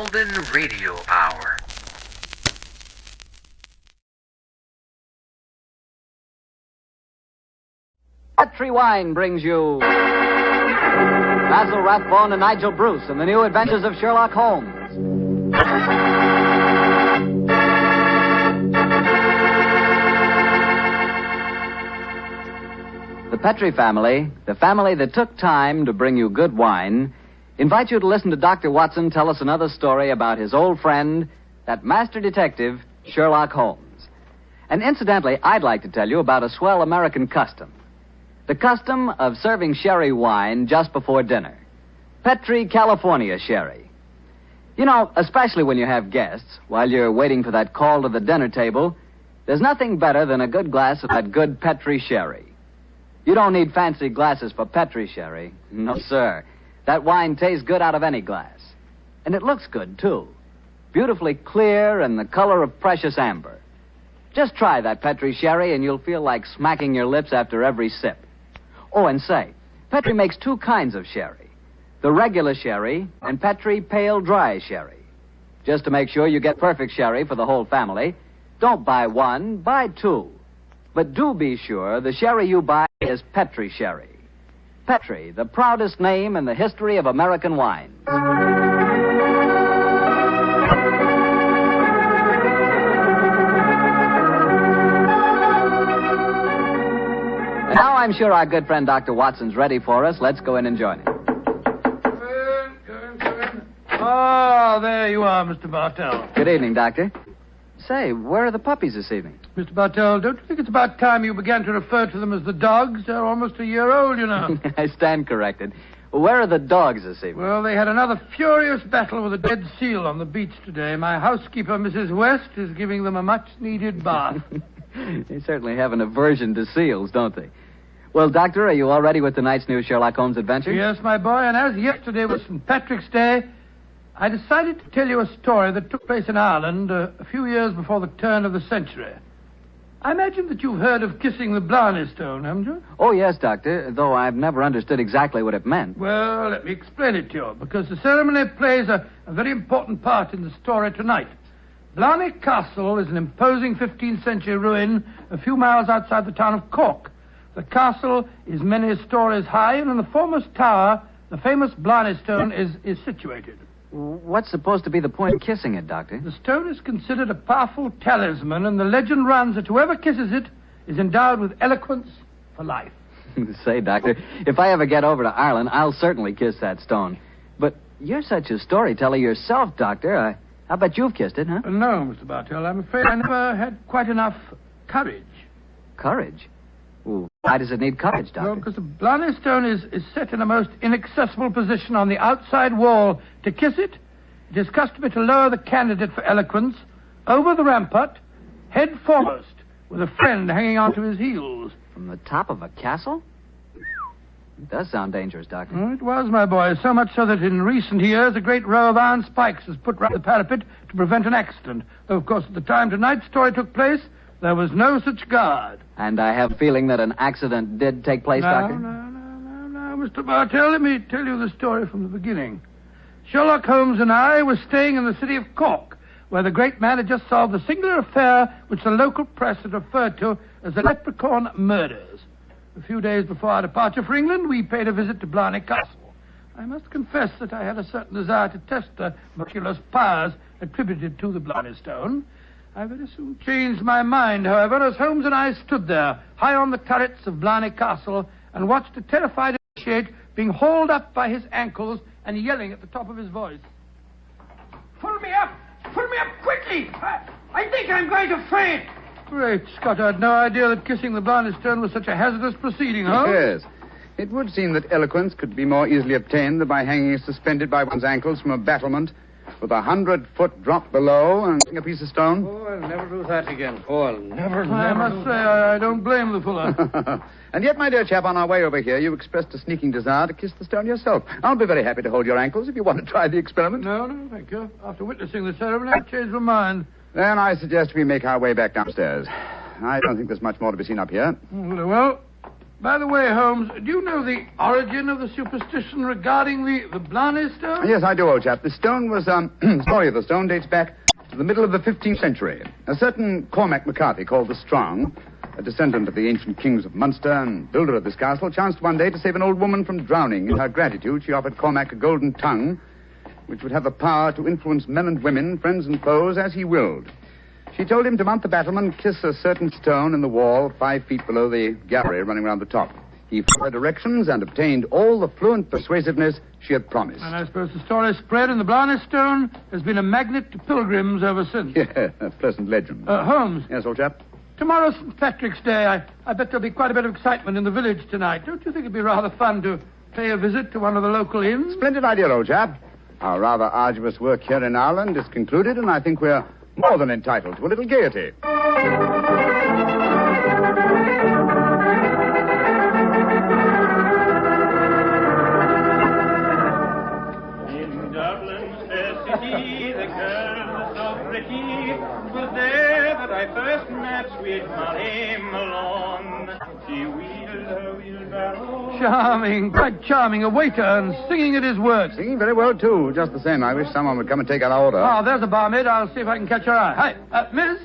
Golden Radio Hour. Petri Wine brings you Basil Rathbone and Nigel Bruce in the new adventures of Sherlock Holmes. The Petri family, the family that took time to bring you good wine, invite you to listen to Dr. Watson tell us another story about his old friend, that master detective, Sherlock Holmes. And incidentally, I'd like to tell you about a swell American custom. The custom of serving sherry wine just before dinner. Petri California sherry. You know, especially when you have guests, while you're waiting for that call to the dinner table, there's nothing better than a good glass of that good Petri sherry. You don't need fancy glasses for Petri sherry. No, sir. That wine tastes good out of any glass. And it looks good, too. Beautifully clear and the color of precious amber. Just try that Petri sherry and you'll feel like smacking your lips after every sip. Oh, and say, Petri makes two kinds of sherry. The regular sherry and Petri pale dry sherry. Just to make sure you get perfect sherry for the whole family, don't buy one, buy two. But do be sure the sherry you buy is Petri sherry. Petri, the proudest name in the history of American wines. And now I'm sure our good friend Dr. Watson's ready for us. Let's go in and join him. Oh, there you are, Mr. Bartell. Good evening, Doctor. Say, where are the puppies this evening? Mr. Bartell, don't you think it's about time you began to refer to them as the dogs? They're almost a year old, you know. I stand corrected. Where are the dogs this evening? Well, they had another furious battle with a dead seal on the beach today. My housekeeper, Mrs. West, is giving them a much-needed bath. They certainly have an aversion to seals, don't they? Well, Doctor, are you all ready with tonight's new Sherlock Holmes adventure? Yes, my boy, and as yesterday was St. Patrick's Day, I decided to tell you a story that took place in Ireland a few years before the turn of the century. I imagine that you've heard of kissing the Blarney stone, haven't you? Oh, yes, Doctor, though I've never understood exactly what it meant. Well, let me explain it to you, because the ceremony plays a very important part in the story tonight. Blarney Castle is an imposing 15th century ruin a few miles outside the town of Cork. The castle is many stories high, and in the foremost tower, the famous Blarney stone is situated. What's supposed to be the point of kissing it, Doctor? The stone is considered a powerful talisman, and the legend runs that whoever kisses it is endowed with eloquence for life. Say, Doctor, if I ever get over to Ireland, I'll certainly kiss that stone. But you're such a storyteller yourself, Doctor. I bet you've kissed it, huh? No, Mr. Bartell. I'm afraid I never had quite enough courage. Courage? Ooh, why does it need courage, Doctor? Well, because the Blarney stone is set in a most inaccessible position on the outside wall. To kiss it, it is customary to lower the candidate for eloquence over the rampart, head foremost, with a friend hanging onto his heels. From the top of a castle? It does sound dangerous, Doctor. Oh, it was, my boy, so much so that in recent years a great row of iron spikes was put round the parapet to prevent an accident. Though, of course, at the time tonight's story took place, there was no such guard. And I have a feeling that an accident did take place, Doctor? No, Mr. Bartell, let me tell you the story from the beginning. Sherlock Holmes and I were staying in the city of Cork, where the great man had just solved the singular affair which the local press had referred to as the Leprechaun Murders. A few days before our departure for England, we paid a visit to Blarney Castle. I must confess that I had a certain desire to test the miraculous powers attributed to the Blarney stone. I very soon changed my mind, however, as Holmes and I stood there, high on the turrets of Blarney Castle, and watched a terrified initiate being hauled up by his ankles and yelling at the top of his voice. Pull me up! Pull me up quickly! I think I'm going to faint! Great Scott, I had no idea that kissing the Blarney stone was such a hazardous proceeding, Holmes. Yes. It would seem that eloquence could be more easily obtained than by hanging suspended by one's ankles from a battlement with 100-foot drop below and a piece of stone. Oh, I'll never do that again. Oh, I'll never I must say, I don't blame the fellow. And yet, my dear chap, on our way over here, you expressed a sneaking desire to kiss the stone yourself. I'll be very happy to hold your ankles if you want to try the experiment. No, thank you. After witnessing the ceremony, I've changed my mind. Then I suggest we make our way back downstairs. I don't think there's much more to be seen up here. Very well. By the way, Holmes, do you know the origin of the superstition regarding the Blarney stone? Yes, I do, old chap. The stone was, the story of the stone dates back to the middle of the 15th century. A certain Cormac MacCarthy, called the Strong, a descendant of the ancient kings of Munster and builder of this castle, chanced one day to save an old woman from drowning. In her gratitude, she offered Cormac a golden tongue, which would have the power to influence men and women, friends and foes, as he willed. She told him to mount the battlement, kiss a certain stone in the wall 5 feet below the gallery running round the top. He followed directions and obtained all the fluent persuasiveness she had promised. And I suppose the story spread, and the Blarney stone has been a magnet to pilgrims ever since. Yeah, a pleasant legend. Holmes. Yes, old chap? Tomorrow's St. Patrick's Day. I bet there'll be quite a bit of excitement in the village tonight. Don't you think it'd be rather fun to pay a visit to one of the local inns? Splendid idea, old chap. Our rather arduous work here in Ireland is concluded, and I think we're more than entitled to a little gaiety. In Dublin's fair city, the girl so pretty, 'twas there that I first met sweet Molly Malone. She wheeled her wheelbarrow. Charming, quite charming. A waiter and singing at his work. Singing very well, too. Just the same, I wish someone would come and take our order. Oh, there's a barmaid. I'll see if I can catch her eye. Hi, Miss.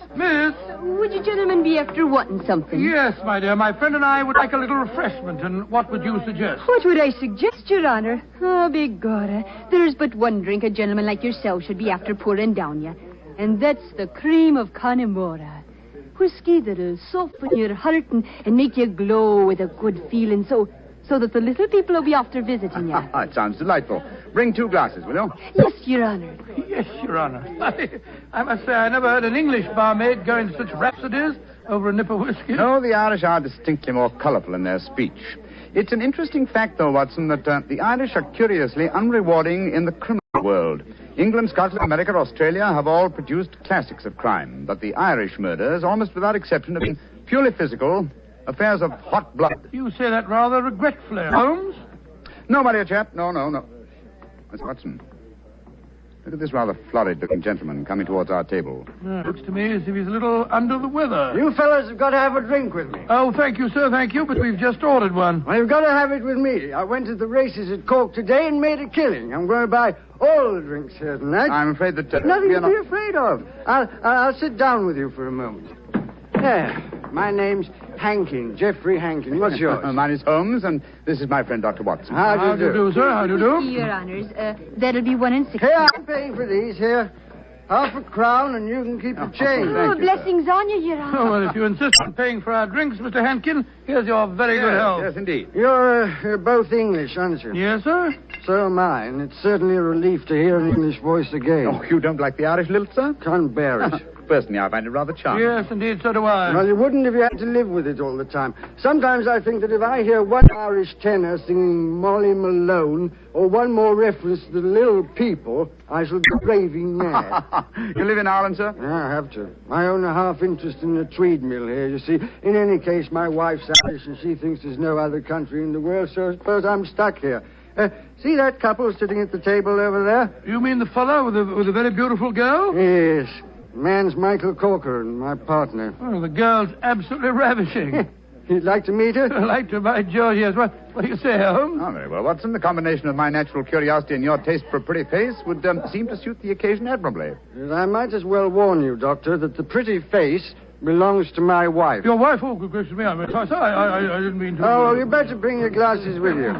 Would you gentlemen be after wanting something? Yes, my dear. My friend and I would like a little refreshment, and what would you suggest? What would I suggest, Your Honor? Oh, begorra. There's but one drink a gentleman like yourself should be after pouring down you, and that's the cream of Connemara. Whiskey that'll soften your heart and make you glow with a good feeling, so that the little people will be after visiting you. It sounds delightful. Bring 2 glasses, will you? Yes, Your Honor. Yes, Your Honor. I must say I never heard an English barmaid go into such rhapsodies over a nip of whiskey. No, the Irish are distinctly more colourful in their speech. It's an interesting fact, though, Watson, that the Irish are curiously unrewarding in the criminal world. England, Scotland, America, Australia have all produced classics of crime, but the Irish murders, almost without exception, have been purely physical, affairs of hot blood. You say that rather regretfully, Holmes. No, my dear chap, no. Miss Watson, look at this rather florid-looking gentleman coming towards our table. Looks to me as if he's a little under the weather. You fellas have got to have a drink with me. Oh, thank you, sir, thank you, but we've just ordered one. Well, you've got to have it with me. I went to the races at Cork today and made a killing. I'm going to buy all the drinks here tonight. I'm afraid that... Nothing to be afraid of. I'll sit down with you for a moment. There. My name's Hankin, Geoffrey Hankin. What's yours? Mine is Holmes, and this is my friend, Dr. Watson. How do you do, sir? How do you do? Your Honors, that'll be 1 and 6. Here, I'm paying for these here. Half a crown, and you can keep the change. Oh, blessings on you, Your Honor. Oh, well, if you insist on paying for our drinks, Mr. Hankin, here's your very good health. Yes, indeed. You're both English, aren't you? Yes, sir? So am I, and it's certainly a relief to hear an English voice again. Oh, you don't like the Irish lilt, sir? Can't bear it. Personally, I find it rather charming. Yes, indeed, so do I. Well, you wouldn't if you had to live with it all the time. Sometimes I think that if I hear one Irish tenor singing Molly Malone or one more reference to the little people, I shall be raving mad. You live in Ireland, sir? Yeah, I have to. I own a half interest in the Tweed mill here, you see. In any case, my wife's Irish and she thinks there's no other country in the world, so I suppose I'm stuck here. See that couple sitting at the table over there? You mean the fellow with the very beautiful girl? Yes. Man's Michael Corcoran, my partner. Oh, the girl's absolutely ravishing. You'd like to meet her? I'd like to, by George, yes. What do you say, Holmes? Oh, very well, Watson. The combination of my natural curiosity and your taste for a pretty face would seem to suit the occasion admirably. I might as well warn you, Doctor, that the pretty face belongs to my wife. Your wife? Oh, good gracious me. I didn't mean to... Oh, well, you better bring your glasses with you.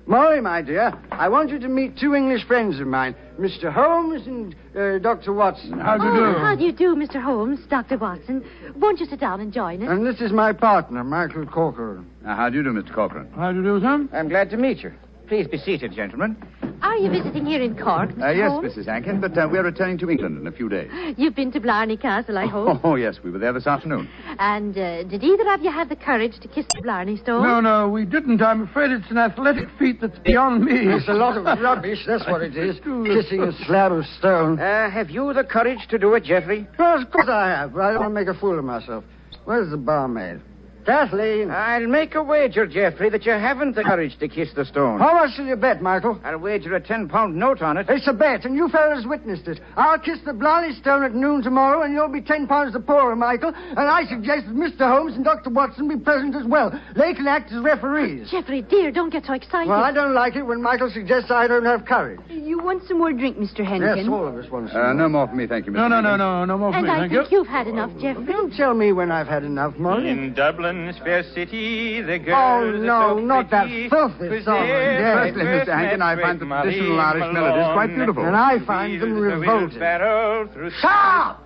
Molly, my dear, I want you to meet 2 English friends of mine, Mr. Holmes and Dr. Watson. How do you do? How do you do, Mr. Holmes, Dr. Watson? Won't you sit down and join us? And this is my partner, Michael Corcoran. How do you do, Mr. Corcoran? How do you do, sir? I'm glad to meet you. Please be seated, gentlemen. Are you visiting here in Cork, Mr. Yes, Holmes? Mrs. Hankin, but we're returning to England in a few days. You've been to Blarney Castle, I hope. Oh, yes, we were there this afternoon. And did either of you have the courage to kiss the Blarney stone? No, we didn't. I'm afraid it's an athletic feat that's beyond me. It's a lot of rubbish, that's what it is. Kissing a slab of stone. Have you the courage to do it, Geoffrey? Well, of course I have, but I don't want to make a fool of myself. Where's the barmaid? Kathleen. I'll make a wager, Geoffrey, that you haven't the courage to kiss the stone. How much will you bet, Michael? I'll wager a £10 note on it. It's a bet, and you fellas witnessed it. I'll kiss the Blarney stone at noon tomorrow, and you'll be £10 the poorer, Michael. And I suggest that Mr. Holmes and Dr. Watson be present as well. They can act as referees. Jeffrey, dear, don't get so excited. Well, I don't like it when Michael suggests I don't have courage. You want some more drink, Mr. Henkin? Yes, all of us want some. No more for me, thank you, Mr. No more for And me, I thank think you. you've had enough, Jeffrey. Don't tell me when I've had enough, Molly. In Dublin's fair city, the Oh, girls no, are so not that pretty, filthy 'twas song. there Yes. I Firstly, first Mr. Hankin, met I find with the traditional Marie Irish melodies quite Malone. beautiful. And I find them Wheels the revolting. wheelbarrow through- Stop!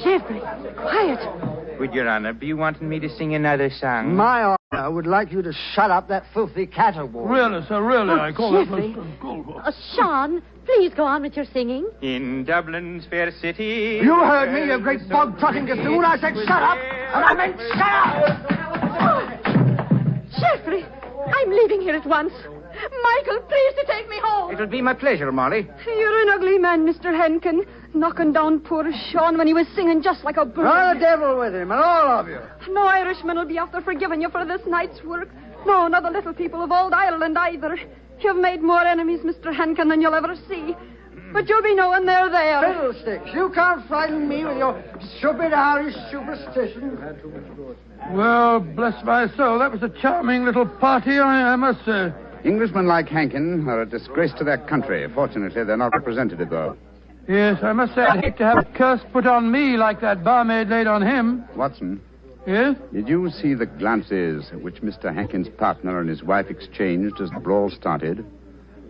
Jeffrey, quiet. Would Your Honor be wanting me to sing another song? My honor would like you to shut up that filthy caterwaul. Really, sir, really, I call Jeffrey. that most uncalled for. Sean, please go on with your singing. In Dublin's fair city... You heard me, you great bog-trotting gaffoon. I said shut up, and I meant shut up! Jeffrey, I'm leaving here at once. Michael, please to take me home. It'll be my pleasure, Molly. You're an ugly man, Mr. Henkin. Knocking down poor Sean when he was singing just like a bird. Oh, the devil with him, and all of you. No Irishman will be after forgiving you for this night's work. No, not the little people of old Ireland either. You've made more enemies, Mr. Henkin, than you'll ever see. But you'll be knowing they're there. Fiddlesticks, you can't frighten me with your stupid Irish superstition. Well, bless my soul, that was a charming little party, I must say. Englishmen like Hankin are a disgrace to their country. Fortunately, they're not representative, though. Yes, I must say I'd hate to have a curse put on me like that barmaid laid on him. Watson, Yes? did you see the glances which Mr. Hankin's partner and his wife exchanged as the brawl started?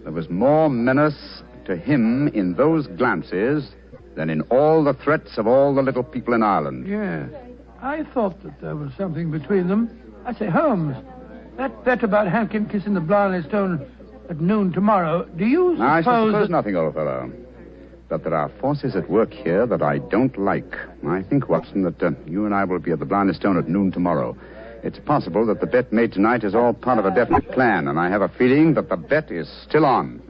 There was more menace to him in those glances than in all the threats of all the little people in Ireland. Yes. I thought that there was something between them. I say, Holmes, that bet about Hankin kissing the Blarney stone at noon tomorrow, do you suppose... I shall suppose that- nothing, old fellow. But there are forces at work here that I don't like. I think, Watson, that you and I will be at the Blarney Stone at noon tomorrow. It's possible that the bet made tonight is all part of a definite plan, and I have a feeling that the bet is still on.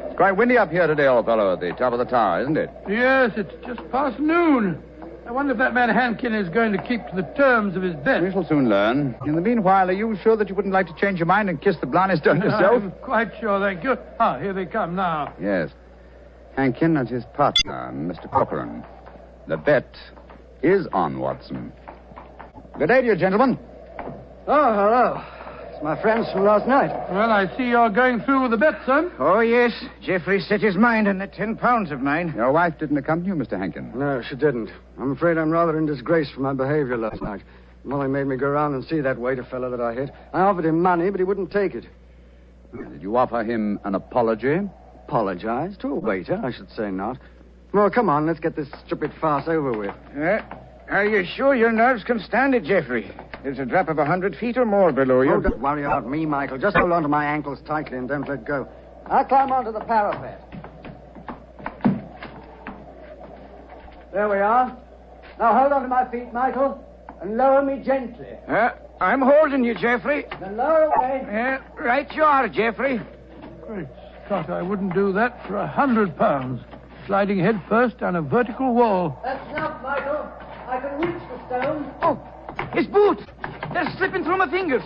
It's quite windy up here today, old fellow, at the top of the tower, isn't it? Yes, it's just past noon. I wonder if that man Hankin is going to keep to the terms of his bet. We shall soon learn. In the meanwhile, are you sure that you wouldn't like to change your mind and kiss the Blarney Stone yourself? I'm quite sure, thank you. Ah, here they come now. Yes. Hankin and his partner, Mr. Corcoran. The bet is on, Watson. Good day to you, gentlemen. Oh, hello. It's my friends from last night. Well, I see you're going through with the bet, son. Oh, yes. Geoffrey set his mind on the £10 of mine. Your wife didn't accompany you, Mr. Hankin. No, she didn't. I'm afraid I'm rather in disgrace for my behavior last night. Molly made me go round and see that waiter fellow that I hit. I offered him money, but he wouldn't take it. Did you offer him an apology? Apologize to a waiter? I should say not. Well, come on, let's get this stupid farce over with. Are you sure your nerves can stand it, Geoffrey? There's a drop of 100 feet or more below you. Oh, don't worry about me, Michael. Just hold on to my ankles tightly and don't let go. I'll climb onto the parapet. There we are. Now hold on to my feet, Michael, and lower me gently. I'm holding you, Geoffrey. Then lower away. Right you are, Geoffrey. Great Scott, I wouldn't do that for £100. Sliding head first down a vertical wall. That's enough, Michael. I can reach the stone. Oh, his boots. They're slipping through my fingers.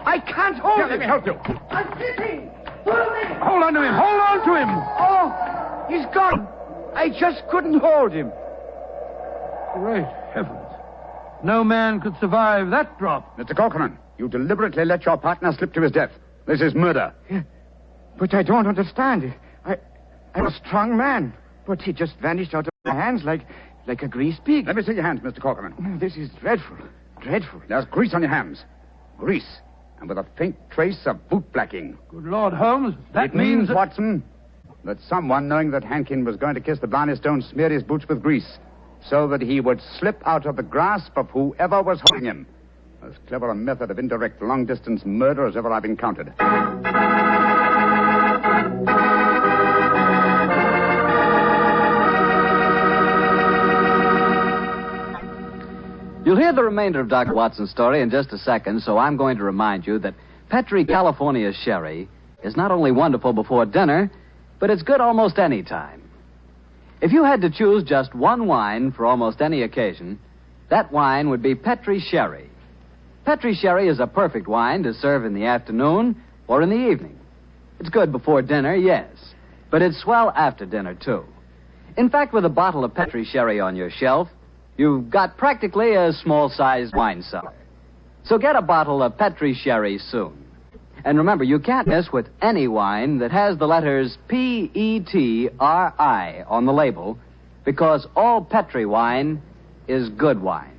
I can't hold him. Let me help you. I'm slipping. Pull me. Hold on to him! Hold on to him! Oh, he's gone. I just couldn't hold him. Great heavens. No man could survive that drop. Mr. Corcoran, you deliberately let your partner slip to his death. This is murder. But I don't understand. I'm a strong man. But he just vanished out of my hands like a greased pig. Let me see your hands, Mr. Corcoran. This is dreadful. Dreadful. There's grease on your hands. Grease. And with a faint trace of boot blacking. Good Lord, Holmes, that It means, that... Watson, that someone, knowing that Hankin was going to kiss the Blarney Stone, smeared his boots with grease so that he would slip out of the grasp of whoever was holding him. As clever a method of indirect long-distance murder as ever I've encountered. You'll hear the remainder of Dr. Watson's story in just a second, so I'm going to remind you that Petri California Sherry is not only wonderful before dinner, but it's good almost any time. If you had to choose just one wine for almost any occasion, that wine would be Petri Sherry. Petri Sherry is a perfect wine to serve in the afternoon or in the evening. It's good before dinner, yes, but it's swell after dinner, too. In fact, with a bottle of Petri Sherry on your shelf, you've got practically a small-sized wine cellar. So get a bottle of Petri Sherry soon. And remember, you can't miss with any wine that has the letters Petri on the label, because all Petri wine is good wine.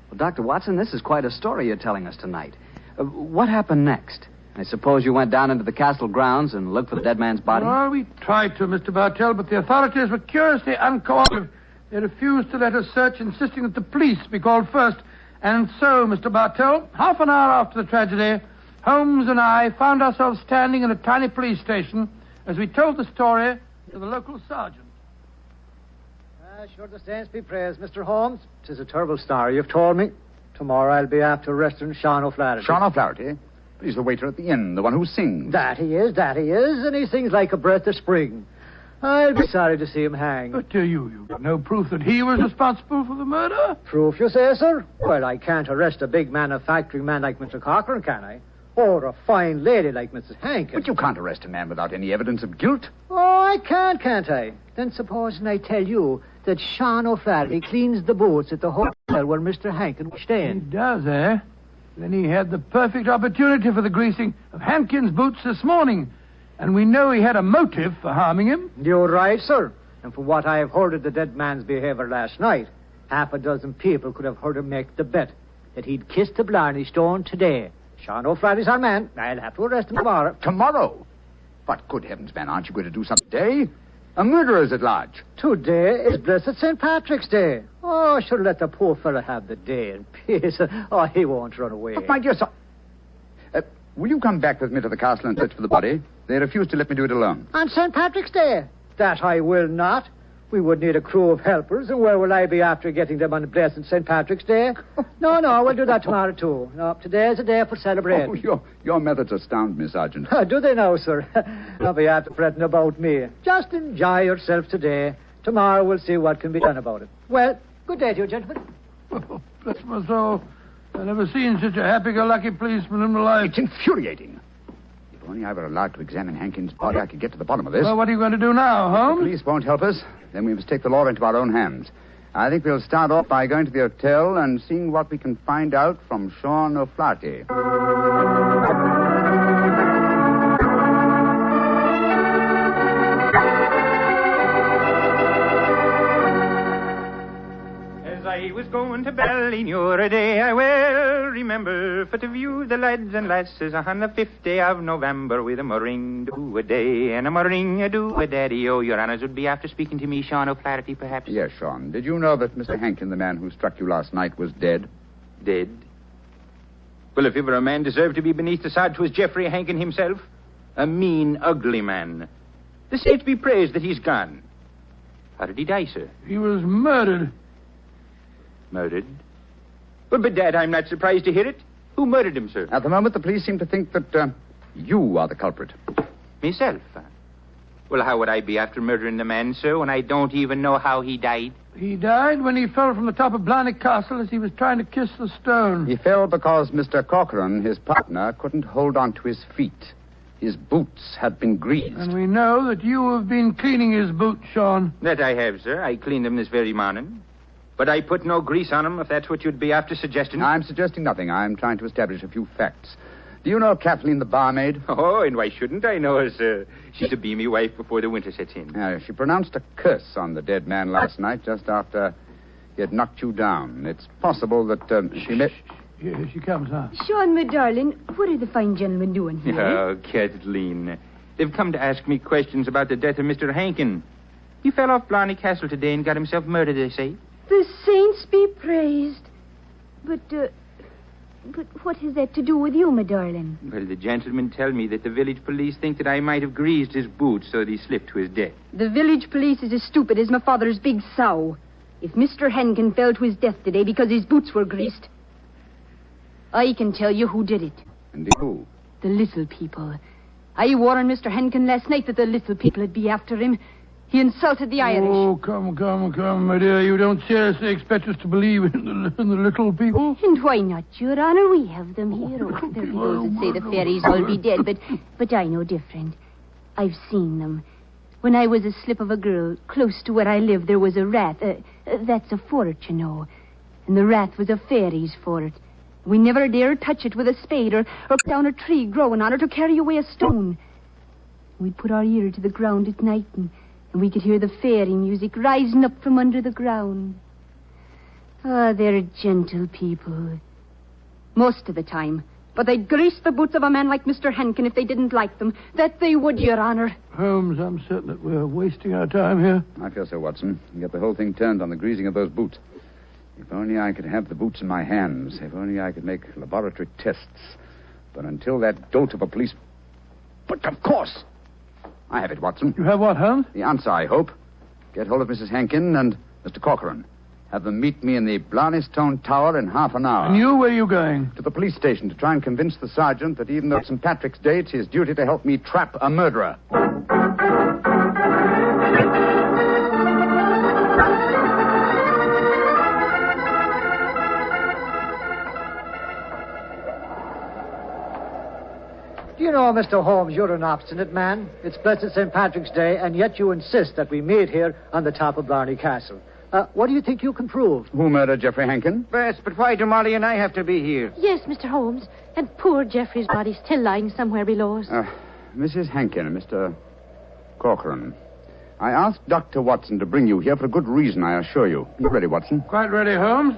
Well, Dr. Watson, this is quite a story you're telling us tonight. What happened next? I suppose you went down into the castle grounds and looked for the dead man's body? Well, we tried to, Mr. Bartell, but the authorities were curiously uncooperative. They refused to let us search, insisting that the police be called first. And so, Mr. Bartell, half an hour after the tragedy, Holmes and I found ourselves standing in a tiny police station as we told the story to the local sergeant. Sure, the saints be praised, Mr. Holmes. 'Tis a terrible story you've told me. Tomorrow I'll be after arresting Sean O'Flaherty. Sean O'Flaherty? He's the waiter at the inn, the one who sings. That he is, and he sings like a breath of spring. I'll be sorry to see him hang. But you've got no proof that he was responsible for the murder? Proof, you say, sir? Well, I can't arrest a big manufacturing man like Mr. Cochran, can I? Or a fine lady like Mrs. Hankins. But you can't arrest a man without any evidence of guilt. Oh, I can't I? Then supposing I tell you that Sean O'Flaherty cleans the boots at the hotel where Mr. Hankins was He staying. does, eh? Then he had the perfect opportunity for the greasing of Hankins' boots this morning. And we know he had a motive for harming him. You're right, sir. And from what I've heard of the dead man's behavior last night, half a dozen people could have heard him make the bet that he'd kiss the Blarney stone today. Sean O'Flaherty's our man. I'll have to arrest him tomorrow. Tomorrow? But good heavens, man, aren't you going to do something today? A murderer's at large. Today is blessed St. Patrick's Day. Oh, should let the poor fella have the day in peace. Oh, he won't run away. But my dear son... will you come back with me to the castle and search for the body? They refuse to let me do it alone. On St. Patrick's Day? That I will not. We would need a crew of helpers, and where will I be after getting them on blessed St. Patrick's Day? No, we'll do that tomorrow, too. No, today's a day for celebrating. Oh, your methods astound me, Sergeant. Do they now, sir? Don't be after fretting about me. Just enjoy yourself today. Tomorrow we'll see what can be done about it. Well, good day to you, gentlemen. Oh, bless my soul. I've never seen such a happy-go-lucky policeman in my life. It's infuriating. If only I were allowed to examine Hankins' body, I could get to the bottom of this. Well, what are you going to do now, Holmes? The police won't help us. Then we must take the law into our own hands. I think we'll start off by going to the hotel and seeing what we can find out from Sean O'Flaherty. I was going to Blarney a day, I well remember, for to view the lads and lasses on the 5th day of November with a murring do a day and a murring a do a daddy. Oh, your honors would be after speaking to me, Sean O'Flaherty, perhaps? Yes, Sean. Did you know that Mr. Hankin, the man who struck you last night, was dead? Dead? Well, if ever a man deserved to be beneath the sod, 'twas Geoffrey Hankin himself. A mean, ugly man. The saints be praised that he's gone. How did he die, sir? He was murdered. Murdered? Well, bedad, I'm not surprised to hear it. Who murdered him, sir? At the moment, the police seem to think that you are the culprit. Myself? Well, how would I be after murdering the man, sir, when I don't even know how he died? He died when he fell from the top of Blarney Castle as he was trying to kiss the stone. He fell because Mr. Cochran, his partner, couldn't hold on to his feet. His boots had been greased. And we know that you have been cleaning his boots, Sean. That I have, sir. I cleaned them this very morning. But I put no grease on them, if that's what you'd be after suggesting. I'm suggesting nothing. I'm trying to establish a few facts. Do you know Kathleen, the barmaid? Oh, and why shouldn't I know her, sir? She's to be me wife before the winter sets in. She pronounced a curse on the dead man last night, just after he had knocked you down. It's possible that she may... Here she comes now. Sean, my darling, what are the fine gentlemen doing here? Oh, Kathleen. They've come to ask me questions about the death of Mr. Hankin. He fell off Blarney Castle today and got himself murdered, they say. The saints be praised. But what has that to do with you, my darling? Well, the gentlemen tell me that the village police think that I might have greased his boots so that he slipped to his death. The village police is as stupid as my father's big sow. If Mr. Henkin fell to his death today because his boots were greased, I can tell you who did it. Indeed, who? The little people. I warned Mr. Henkin last night that the little people would be after him. He insulted the Irish. Oh, come, my dear. You don't seriously expect us to believe in the little people? And why not, Your Honor? We have them here. Oh, there are those that say the fairies all be dead, but I know different. I've seen them. When I was a slip of a girl, close to where I lived, there was a rath. That's a fort, you know. And the rath was a fairy's fort. We never dared touch it with a spade or cut down a tree growing on it or carry away a stone. We'd put our ear to the ground at night and we could hear the fairy music rising up from under the ground. Ah, they're gentle people. Most of the time. But they'd grease the boots of a man like Mr. Henkin if they didn't like them. That they would, Your Honor. Holmes, I'm certain that we're wasting our time here. I feel so, Watson. You get the whole thing turned on the greasing of those boots. If only I could have the boots in my hands. If only I could make laboratory tests. But until that dolt of a police... But of course! I have it, Watson. You have what, Holmes? The answer, I hope. Get hold of Mrs. Henkin and Mr. Corcoran. Have them meet me in the Blarney Stone Tower in half an hour. And you, where are you going? To the police station to try and convince the sergeant that even though it's St. Patrick's Day, it's his duty to help me trap a murderer. Do you know, Mr. Holmes, you're an obstinate man. It's blessed St. Patrick's Day, and yet you insist that we meet here on the top of Blarney Castle. What do you think you can prove? Who murdered Geoffrey Henkin? Yes, but why do Molly and I have to be here? Yes, Mr. Holmes. And poor Geoffrey's body's still lying somewhere below us. Mrs. Henkin and Mr. Corcoran, I asked Dr. Watson to bring you here for a good reason, I assure you. You ready, Watson? Quite ready, Holmes.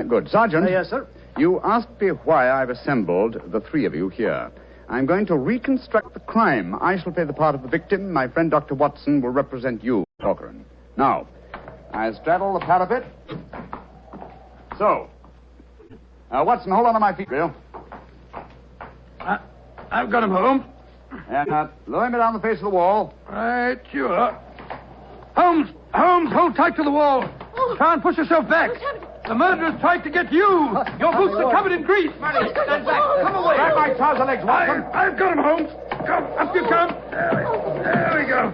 Good. Sergeant. Yes, sir. You asked me why I've assembled the three of you here. I'm going to reconstruct the crime. I shall play the part of the victim. My friend Dr. Watson will represent you, Corcoran. Now, I straddle the parapet. So. Watson, hold on to my feet, Bill. I've got him, Holmes. And lower me down the face of the wall. Right, you are. Holmes, hold tight to the wall. Try and push yourself back. The murderer's tried to get you. Your boots are covered in grease. Molly, stand back. Come away. Grab my trouser legs, Watson. I've got him, Holmes. Come, up you come. There we go.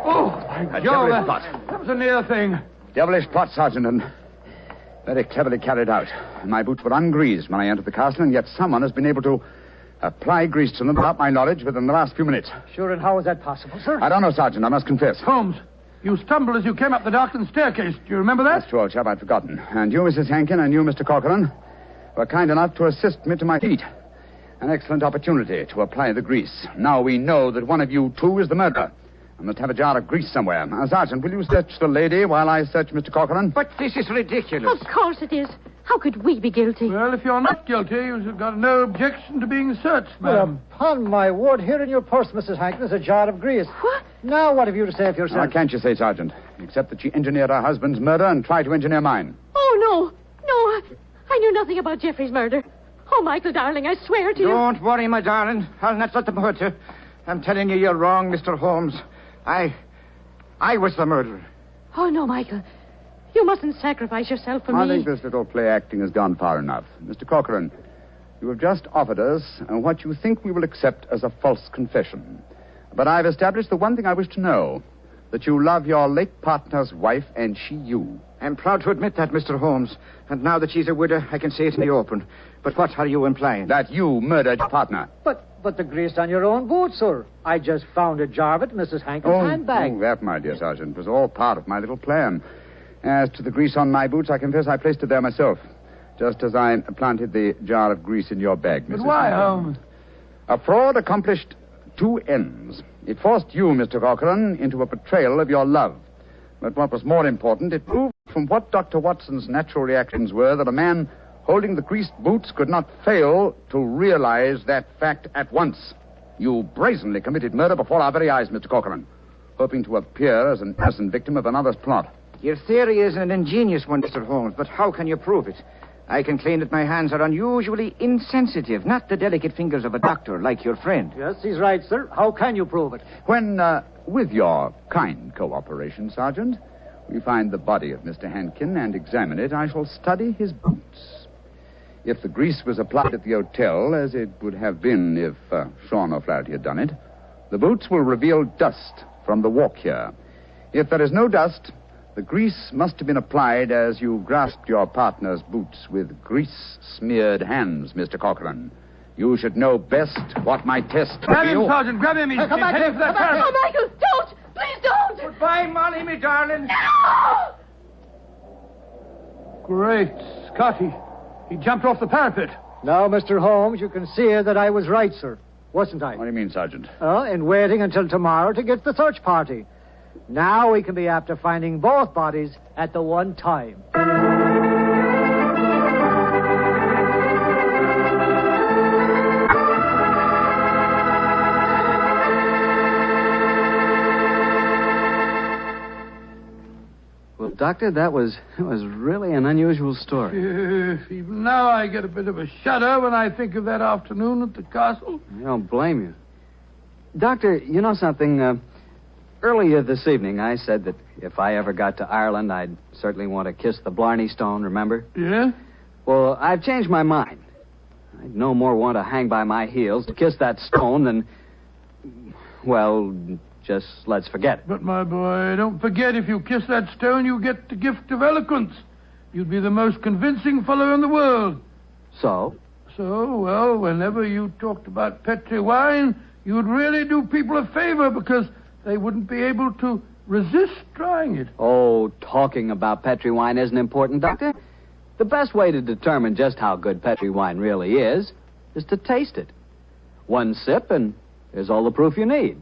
Oh, A Joe, devilish plot. that was a near thing. Devilish plot, Sergeant, and very cleverly carried out. My boots were ungreased when I entered the castle, and yet someone has been able to apply grease to them without my knowledge within the last few minutes. Sure, and how is that possible, sir? I don't know, Sergeant, I must confess. Holmes, you stumbled as you came up the darkened staircase. Do you remember that? That's true, old chap, I'd forgotten. And you, Mrs. Henkin, and you, Mr. Corcoran, were kind enough to assist me to my feet. An excellent opportunity to apply the grease. Now we know that one of you two is the murderer. I must have a jar of grease somewhere. Sergeant, will you search the lady while I search Mr. Corcoran? But this is ridiculous. Of course it is. How could we be guilty? Well, if you're not guilty, you've got no objection to being searched, Well, ma'am. upon my word, here in your purse, Mrs. Hankin, is a jar of grease. What? Now, what have you to say of yourself? What can't you say, Sergeant? Except that she engineered her husband's murder and tried to engineer mine. Oh, no, I knew nothing about Geoffrey's murder. Oh, Michael, darling, I swear to you. Don't worry, my darling. I'll not let them hurt you. I'm telling you, you're wrong, Mr. Holmes. I was the murderer. Oh, no, Michael. You mustn't sacrifice yourself for I me. think this little play acting has gone far enough. Mr. Corcoran, you have just offered us what you think we will accept as a false confession. But I've established the one thing I wish to know, that you love your late partner's wife and she you. I'm proud to admit that, Mr. Holmes. And now that she's a widow, I can say it in the open. But what are you implying? That you murdered your partner. But the grease on your own boots, sir. I just found a jar of it in Mrs. Hankin's handbag. Oh, that, my dear Sergeant, was all part of my little plan. As to the grease on my boots, I confess I placed it there myself. Just as I planted the jar of grease in your bag, Mrs. But why, Hankin. Holmes? A fraud accomplished two ends. It forced you, Mr. Corcoran, into a betrayal of your love. But what was more important, it proved from what Dr. Watson's natural reactions were that a man holding the greased boots could not fail to realize that fact at once. You brazenly committed murder before our very eyes, Mr. Corcoran, hoping to appear as an innocent victim of another's plot. Your theory is an ingenious one, Mr. Holmes, but how can you prove it? I can claim that my hands are unusually insensitive, not the delicate fingers of a doctor like your friend. Yes, he's right, sir. How can you prove it? When, with your kind cooperation, Sergeant, we find the body of Mr. Hankin and examine it, I shall study his boots. If the grease was applied at the hotel, as it would have been if Sean O'Flaherty had done it, the boots will reveal dust from the walk here. If there is no dust, the grease must have been applied as you grasped your partner's boots with grease-smeared hands, Mr. Corcoran. You should know best what my test Grab him, reveals. Sergeant. Grab him. He's come back heading here. for that Come back parapet. Oh, Michael, don't! Please don't! Goodbye, Molly, me darling. No! Great Scotty. He jumped off the parapet. Now, Mr. Holmes, you can see that I was right, sir. Wasn't I? What do you mean, Sergeant? In waiting until tomorrow to get the search party. Now we can be after finding both bodies at the one time. Well, Doctor, that was really an unusual story. Even now I get a bit of a shudder when I think of that afternoon at the castle. I don't blame you. Doctor, you know something? Earlier this evening, I said that if I ever got to Ireland, I'd certainly want to kiss the Blarney stone, remember? Yeah? Well, I've changed my mind. I'd no more want to hang by my heels to kiss that stone than... Well, just let's forget it. But, my boy, don't forget, if you kiss that stone, you get the gift of eloquence. You'd be the most convincing fellow in the world. So? So, well, whenever you talked about Petri wine, you'd really do people a favor because they wouldn't be able to resist trying it. Oh, talking about Petri wine isn't important, Doctor. The best way to determine just how good Petri wine really is to taste it. One sip and there's all the proof you need.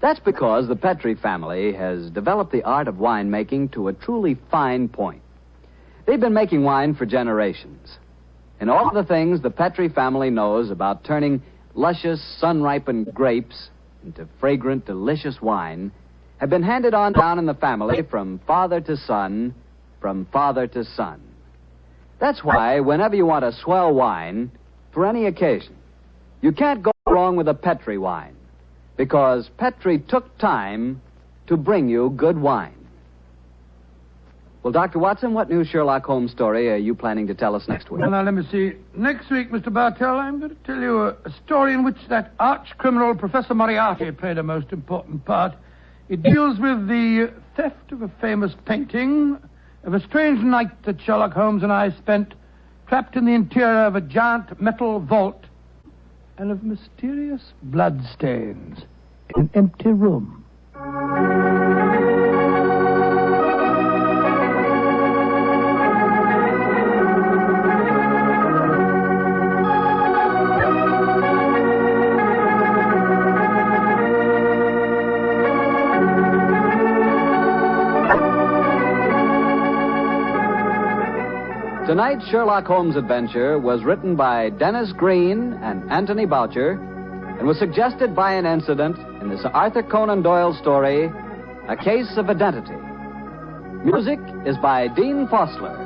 That's because the Petri family has developed the art of winemaking to a truly fine point. They've been making wine for generations. And all the things the Petri family knows about turning luscious, sun-ripened grapes into fragrant, delicious wine have been handed on down in the family from father to son, from father to son. That's why whenever you want a swell wine, for any occasion, you can't go wrong with a Petri wine, because Petri took time to bring you good wine. Well, Dr. Watson, what new Sherlock Holmes story are you planning to tell us next week? Well, now, let me see. Next week, Mr. Bartell, I'm going to tell you a story in which that arch-criminal Professor Moriarty played a most important part. It deals with the theft of a famous painting, of a strange night that Sherlock Holmes and I spent trapped in the interior of a giant metal vault, and of mysterious bloodstains in an empty room. Tonight's Sherlock Holmes adventure was written by Dennis Green and Anthony Boucher and was suggested by an incident in the Sir Arthur Conan Doyle story, A Case of Identity. Music is by Dean Fossler.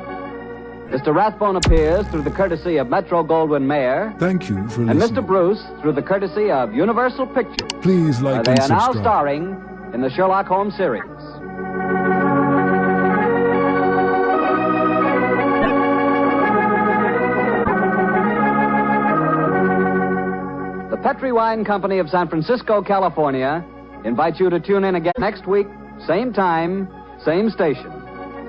Mr. Rathbone appears through the courtesy of Metro-Goldwyn-Mayer. Thank you for and listening. Mr. Bruce through the courtesy of Universal Pictures. Please like where they and are now subscribe. starring in the Sherlock Holmes series. The Petri Wine Company of San Francisco, California, invites you to tune in again next week, same time, same station.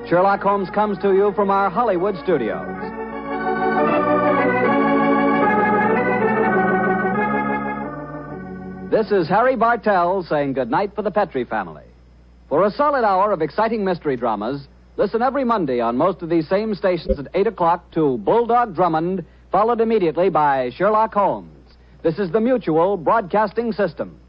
Sherlock Holmes comes to you from our Hollywood studios. This is Harry Bartell saying goodnight for the Petri family. For a solid hour of exciting mystery dramas, listen every Monday on most of these same stations at 8 o'clock to Bulldog Drummond, followed immediately by Sherlock Holmes. This is the Mutual Broadcasting System.